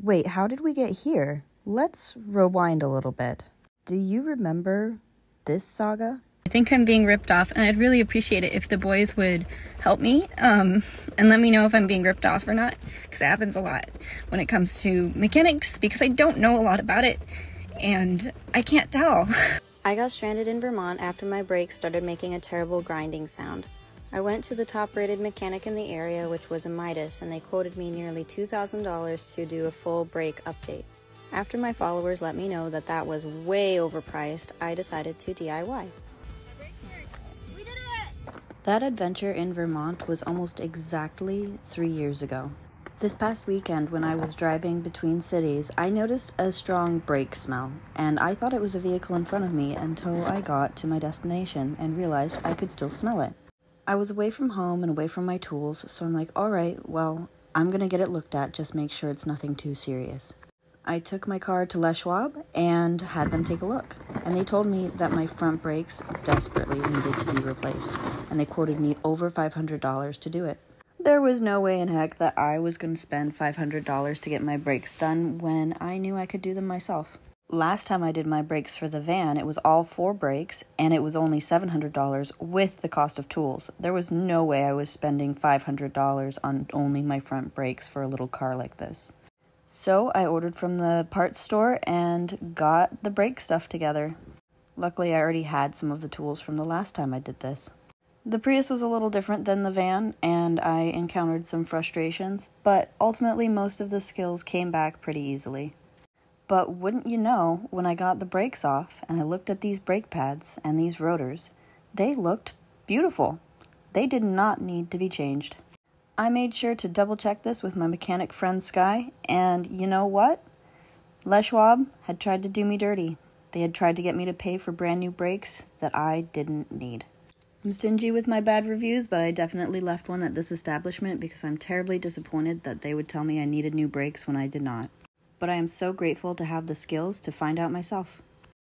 Wait, how did we get here? Let's rewind a little bit. Do you remember this saga? I think I'm being ripped off, and I'd really appreciate it if the boys would help me and let me know if I'm being ripped off or not, because it happens a lot when it comes to mechanics, because I don't know a lot about it, and I can't tell. I got stranded in Vermont after my brakes started making a terrible grinding sound. I went to the top-rated mechanic in the area, which was a Midas, and they quoted me nearly $2,000 to do a full brake update. After my followers let me know that that was way overpriced, I decided to DIY. That adventure in Vermont was almost exactly 3 years ago. This past weekend, when I was driving between cities, I noticed a strong brake smell, and I thought it was a vehicle in front of me until I got to my destination and realized I could still smell it. I was away from home and away from my tools, so I'm like, alright, well, I'm gonna get it looked at, just make sure it's nothing too serious. I took my car to Les Schwab and had them take a look, and they told me that my front brakes desperately needed to be replaced, and they quoted me over $500 to do it. There was no way in heck that I was going to spend $500 to get my brakes done when I knew I could do them myself. Last time I did my brakes for the van, it was all 4 brakes, and it was only $700 with the cost of tools. There was no way I was spending $500 on only my front brakes for a little car like this. So I ordered from the parts store and got the brake stuff together. Luckily, I already had some of the tools from the last time I did this. The Prius was a little different than the van, and I encountered some frustrations, but ultimately most of the skills came back pretty easily. But wouldn't you know, when I got the brakes off and I looked at these brake pads and these rotors, they looked beautiful. They did not need to be changed. I made sure to double check this with my mechanic friend Sky, and you know what? Les Schwab had tried to do me dirty. They had tried to get me to pay for brand new brakes that I didn't need. I'm stingy with my bad reviews, but I definitely left one at this establishment because I'm terribly disappointed that they would tell me I needed new brakes when I did not. But I am so grateful to have the skills to find out myself.